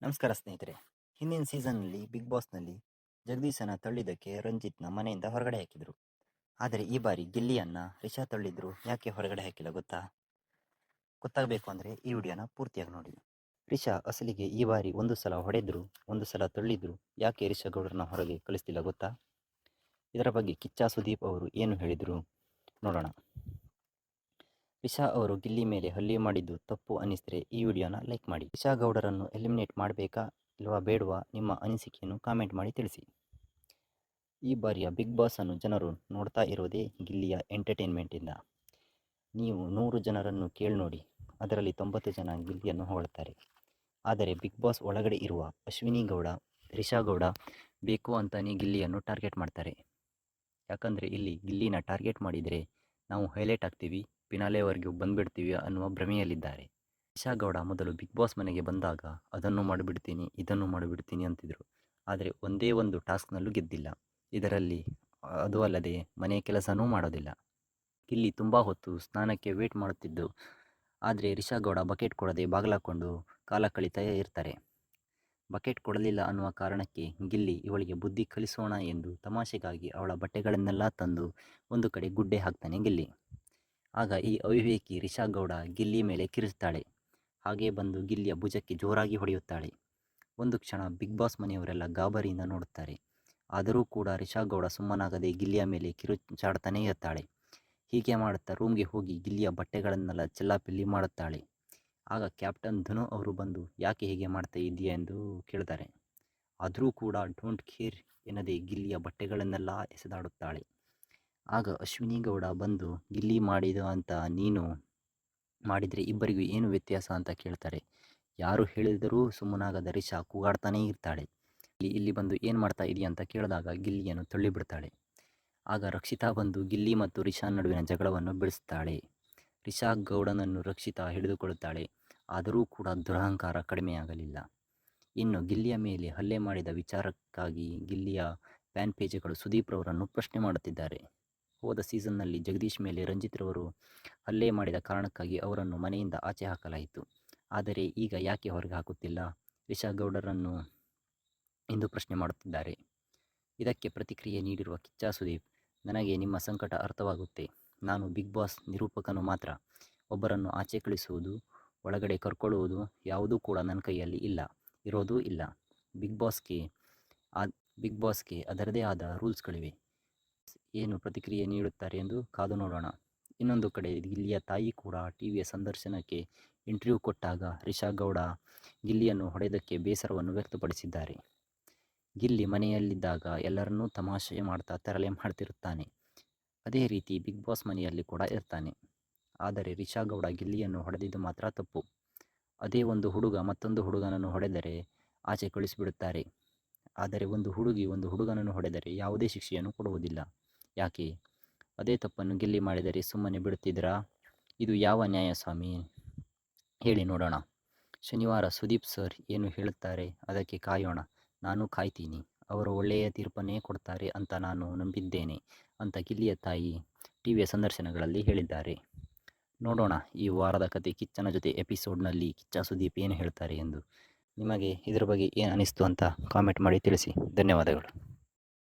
ನಮಸ್ಕಾರ ಸ್ನೇಹಿತರೆ. ಹಿಂದಿನ ಸೀಸನ್ನಲ್ಲಿ ಬಿಗ್ ಬಾಸ್ನಲ್ಲಿ ಜಗದೀಶನ ತಳ್ಳಿದ್ದಕ್ಕೆ ರಂಜಿತ್ನ ಮನೆಯಿಂದ ಹೊರಗಡೆ ಹಾಕಿದ್ರು. ಆದರೆ ಈ ಬಾರಿ ಗಿಲ್ಲಿಯನ್ನ ರಿಷಾ ತಳ್ಳಿದ್ರು. ಯಾಕೆ ಹೊರಗಡೆ ಹಾಕಿಲ್ಲ ಗೊತ್ತಾಗಬೇಕು ಅಂದರೆ ಈ ವಿಡಿಯೋನ ಪೂರ್ತಿಯಾಗಿ ನೋಡಿ. ರಿಷಾ ಅಸಲಿಗೆ ಈ ಬಾರಿ ಒಂದು ಸಲ ಹೊಡೆದ್ರು, ಒಂದು ಸಲ ತಳ್ಳಿದ್ರು. ಯಾಕೆ ರಿಷಾ ಗೌಡರನ್ನ ಹೊರಗೆ ಕಳಿಸ್ತಿಲ್ಲ ಗೊತ್ತಾ? ಇದರ ಬಗ್ಗೆ ಕಿಚ್ಚ ಸುದೀಪ್ ಅವರು ಏನು ಹೇಳಿದ್ರು ನೋಡೋಣ. ರಿಷಾ ಅವರು ಗಿಲ್ಲಿ ಮೇಲೆ ಹಲ್ಲೆ ಮಾಡಿದ್ದು ತಪ್ಪು ಅನಿಸಿದ್ರೆ ಈ ವಿಡಿಯೋನ ಲೈಕ್ ಮಾಡಿ. ರಿಷಾ ಗೌಡರನ್ನು ಎಲಿಮಿನೇಟ್ ಮಾಡಬೇಕಾ ಇಲ್ವಾ ಬೇಡವಾ, ನಿಮ್ಮ ಅನಿಸಿಕೆಯನ್ನು ಕಾಮೆಂಟ್ ಮಾಡಿ ತಿಳಿಸಿ. ಈ ಬಾರಿಯ ಬಿಗ್ ಬಾಸ್ ಅನ್ನು ಜನರು ನೋಡ್ತಾ ಇರೋದೇ ಗಿಲ್ಲಿಯ ಎಂಟರ್ಟೈನ್ಮೆಂಟಿಂದ. ನೀವು 100 ಜನರನ್ನು ಕೇಳಿ ನೋಡಿ, ಅದರಲ್ಲಿ 90 ಜನ ಗಿಲ್ಲಿಯನ್ನು ಹೊಗಳ್ತಾರೆ. ಆದರೆ ಬಿಗ್ ಬಾಸ್ ಒಳಗಡೆ ಇರುವ ಅಶ್ವಿನಿ ಗೌಡ, ರಿಷಾ ಗೌಡ ಬೇಕು ಅಂತಾನೆ ಗಿಲ್ಲಿಯನ್ನು ಟಾರ್ಗೆಟ್ ಮಾಡ್ತಾರೆ. ಯಾಕಂದರೆ ಇಲ್ಲಿ ಗಿಲ್ಲಿನ ಟಾರ್ಗೆಟ್ ಮಾಡಿದರೆ ನಾವು ಹೈಲೈಟ್ ಆಗ್ತೀವಿ, ಫಿನಾಲೆವರೆಗೂ ಬಂದುಬಿಡ್ತೀವಿ ಅನ್ನುವ ಭ್ರಮೆಯಲ್ಲಿದ್ದಾರೆ. ರಿಷಾ ಗೌಡ ಮೊದಲು ಬಿಗ್ ಬಾಸ್ ಮನೆಗೆ ಬಂದಾಗ ಅದನ್ನು ಮಾಡಿಬಿಡ್ತೀನಿ, ಇದನ್ನು ಮಾಡಿಬಿಡ್ತೀನಿ ಅಂತಿದ್ರು. ಆದರೆ ಒಂದೇ ಒಂದು ಟಾಸ್ಕ್ನಲ್ಲೂ ಗೆದ್ದಿಲ್ಲ. ಇದರಲ್ಲಿ ಅದು ಅಲ್ಲದೆ ಮನೆ ಕೆಲಸನೂ ಮಾಡೋದಿಲ್ಲ. ಗಿಲ್ಲಿ ತುಂಬ ಹೊತ್ತು ಸ್ನಾನಕ್ಕೆ ವೇಟ್ ಮಾಡುತ್ತಿದ್ದು, ಆದರೆ ರಿಷಾ ಗೌಡ ಬಕೆಟ್ ಕೊಡದೆ ಬಾಗಿಲಾಕೊಂಡು ಕಾಲ ಕಳೀತಾ ಇರ್ತಾರೆ. ಬಕೆಟ್ ಕೊಡಲಿಲ್ಲ ಅನ್ನುವ ಕಾರಣಕ್ಕೆ ಗಿಲ್ಲಿ ಇವಳಿಗೆ ಬುದ್ಧಿ ಕಲಿಸೋಣ ಎಂದು ತಮಾಷೆಗಾಗಿ ಅವಳ ಬಟ್ಟೆಗಳನ್ನೆಲ್ಲ ತಂದು ಒಂದು ಕಡೆ ಗುಡ್ಡೆ ಹಾಕ್ತಾನೆ ಗಿಲ್ಲಿ. ಆಗ ಈ ಅವಿವೇಕಿ ರಿಷಾ ಗೌಡ ಗಿಲ್ಲಿ ಮೇಲೆ ಕಿರಿಸ್ತಾಳೆ. ಹಾಗೇ ಬಂದು ಗಿಲ್ಲಿಯ ಭುಜಕ್ಕೆ ಜೋರಾಗಿ ಹೊಡೆಯುತ್ತಾಳೆ. ಒಂದು ಕ್ಷಣ ಬಿಗ್ ಬಾಸ್ ಮನೆಯವರೆಲ್ಲ ಗಾಬರಿಯಿಂದ ನೋಡುತ್ತಾರೆ. ಆದರೂ ಕೂಡ ರಿಷಾ ಗೌಡ ಸುಮ್ಮನಾಗದೆ ಗಿಲ್ಲಿಯ ಮೇಲೆ ಕಿರುಚಾಡ್ತಾನೇ ಇರ್ತಾಳೆ. ಹೀಗೆ ಮಾಡುತ್ತಾ ರೂಮ್ಗೆ ಹೋಗಿ ಗಿಲ್ಲಿಯ ಬಟ್ಟೆಗಳನ್ನೆಲ್ಲ ಚೆಲ್ಲಾಪಿಲ್ಲಿ ಮಾಡುತ್ತಾಳೆ. ಆಗ ಕ್ಯಾಪ್ಟನ್ ಧನು ಅವರು ಬಂದು ಯಾಕೆ ಹೀಗೆ ಮಾಡ್ತಾ ಇದೆಯಾ ಎಂದು ಕೇಳ್ತಾರೆ. ಆದರೂ ಕೂಡ ಡೋಂಟ್ ಕೇರ್ ಎನ್ನದೆ ಗಿಲ್ಲಿಯ ಬಟ್ಟೆಗಳನ್ನೆಲ್ಲ ಎಸೆದಾಡುತ್ತಾಳೆ. ಆಗ ಅಶ್ವಿನಿ ಗೌಡ ಬಂದು ಗಿಲ್ಲಿ ಮಾಡಿದ ಅಂತ ನೀನು ಮಾಡಿದರೆ ಇಬ್ಬರಿಗೂ ಏನು ವ್ಯತ್ಯಾಸ ಅಂತ ಕೇಳ್ತಾರೆ. ಯಾರು ಹೇಳಿದರೂ ಸುಮ್ಮನಾಗದ ರಿಷಾ ಕೂಗಾಡ್ತಾನೇ ಇರ್ತಾಳೆ. ಇಲ್ಲಿ ಬಂದು ಏನು ಮಾಡ್ತಾ ಇದೆಯಾ ಅಂತ ಕೇಳಿದಾಗ ಗಿಲ್ಲಿಯನ್ನು ತಳ್ಳಿಬಿಡ್ತಾಳೆ. ಆಗ ರಕ್ಷಿತಾ ಬಂದು ಗಿಲ್ಲಿ ಮತ್ತು ರಿಷಾ ನಡುವಿನ ಜಗಳವನ್ನು ಬಿಡಿಸ್ತಾಳೆ. ರಿಷಾ ಗೌಡನನ್ನು ರಕ್ಷಿತಾ ಹಿಡಿದುಕೊಳ್ಳುತ್ತಾಳೆ. ಆದರೂ ಕೂಡ ದುರಹಂಕಾರ ಕಡಿಮೆಯಾಗಲಿಲ್ಲ. ಇನ್ನು ಗಿಲ್ಲಿಯ ಮೇಲೆ ಹಲ್ಲೆ ಮಾಡಿದ ವಿಚಾರಕ್ಕಾಗಿ ಗಿಲ್ಲಿಯ ಫ್ಯಾನ್ ಪೇಜ್ಗಳು ಸುದೀಪ್ ರವರನ್ನು ಪ್ರಶ್ನೆ ಮಾಡುತ್ತಿದ್ದಾರೆ. ಹೋದ ಸೀಸನ್ನಲ್ಲಿ ಜಗದೀಶ್ ಮೇಲೆ ರಂಜಿತ್ ರವರು ಹಲ್ಲೆ ಮಾಡಿದ ಕಾರಣಕ್ಕಾಗಿ ಅವರನ್ನು ಮನೆಯಿಂದ ಆಚೆ ಹಾಕಲಾಯಿತು. ಆದರೆ ಈಗ ಯಾಕೆ ಹೊರಗೆ ಹಾಕುತ್ತಿಲ್ಲ ರಿಷಾ ಗೌಡರನ್ನು ಎಂದು ಪ್ರಶ್ನೆ ಮಾಡುತ್ತಿದ್ದಾರೆ. ಇದಕ್ಕೆ ಪ್ರತಿಕ್ರಿಯೆ ನೀಡಿರುವ ಕಿಚ್ಚ ಸುದೀಪ್, ನನಗೆ ನಿಮ್ಮ ಸಂಕಟ ಅರ್ಥವಾಗುತ್ತೆ. ನಾನು ಬಿಗ್ ಬಾಸ್ ನಿರೂಪಕನು ಮಾತ್ರ. ಒಬ್ಬರನ್ನು ಆಚೆ ಕಳಿಸುವುದು, ಒಳಗಡೆ ಕರ್ಕೊಳ್ಳುವುದು ಯಾವುದೂ ಕೂಡ ನನ್ನ ಕೈಯಲ್ಲಿ ಇರೋದೂ ಇಲ್ಲ. ಬಿಗ್ ಬಾಸ್ಗೆ ಅದರದೇ ಆದ ರೂಲ್ಸ್ಗಳಿವೆ. ಏನು ಪ್ರತಿಕ್ರಿಯೆ ನೀಡುತ್ತಾರೆ ಎಂದು ಕಾದು ನೋಡೋಣ. ಇನ್ನೊಂದು ಕಡೆ ಗಿಲ್ಲಿಯ ತಾಯಿ ಕೂಡ ಟಿವಿಯ ಸಂದರ್ಶನಕ್ಕೆ ಇಂಟರ್ವ್ಯೂ ಕೊಟ್ಟಾಗ ರಿಷಾ ಗೌಡ ಗಿಲ್ಲಿಯನ್ನು ಹೊಡೆದಕ್ಕೆ ಬೇಸರವನ್ನು ವ್ಯಕ್ತಪಡಿಸಿದ್ದಾರೆ. ಗಿಲ್ಲಿ ಮನೆಯಲ್ಲಿದ್ದಾಗ ಎಲ್ಲರನ್ನೂ ತಮಾಷೆ ಮಾಡ್ತಾ ತರಲೆ ಮಾಡ್ತಿರುತ್ತಾನೆ. ಅದೇ ರೀತಿ ಬಿಗ್ ಬಾಸ್ ಮನೆಯಲ್ಲಿ ಕೂಡ ಇರ್ತಾನೆ. ಆದರೆ ರಿಷಾ ಗೌಡ ಗಿಲ್ಲಿಯನ್ನು ಹೊಡೆದಿದ್ದು ಮಾತ್ರ ತಪ್ಪು. ಅದೇ ಒಂದು ಹುಡುಗ ಮತ್ತೊಂದು ಹುಡುಗನನ್ನು ಹೊಡೆದರೆ ಆಚೆ ಕಳಿಸಿಬಿಡುತ್ತಾರೆ. ಆದರೆ ಒಂದು ಹುಡುಗಿ ಒಂದು ಹುಡುಗನನ್ನು ಹೊಡೆದರೆ ಯಾವುದೇ ಶಿಕ್ಷೆಯನ್ನು ಕೊಡುವುದಿಲ್ಲ. ಯಾಕೆ? ಅದೇ ತಪ್ಪನ್ನು ಗಿಲ್ಲಿ ಮಾಡಿದರೆ ಸುಮ್ಮನೆ ಬಿಡುತ್ತಿದ್ದರಾ? ಇದು ಯಾವ ನ್ಯಾಯ ಸ್ವಾಮಿ, ಹೇಳಿ ನೋಡೋಣ. ಶನಿವಾರ ಸುದೀಪ್ ಸರ್ ಏನು ಹೇಳುತ್ತಾರೆ ಅದಕ್ಕೆ ಕಾಯೋಣ. ನಾನು ಕಾಯ್ತೀನಿ. ಅವರು ಒಳ್ಳೆಯ ತೀರ್ಪನ್ನೇ ಕೊಡ್ತಾರೆ ಅಂತ ನಾನು ನಂಬಿದ್ದೇನೆ ಅಂತ ಗಿಲ್ಲಿಯ ತಾಯಿ ಟಿವಿಯ ಸಂದರ್ಶನಗಳಲ್ಲಿ ಹೇಳಿದ್ದಾರೆ. ನೋಡೋಣ ಈ ವಾರದ ಕತೆ ಕಿಚ್ಚನ ಜೊತೆ ಎಪಿಸೋಡ್ನಲ್ಲಿ ಕಿಚ್ಚ ಸುದೀಪ್ ಏನು ಹೇಳ್ತಾರೆ ಎಂದು. ನಿಮಗೆ ಇದರ ಬಗ್ಗೆ ಏನು ಅನಿಸ್ತು ಅಂತ ಕಾಮೆಂಟ್ ಮಾಡಿ ತಿಳಿಸಿ. ಧನ್ಯವಾದಗಳು.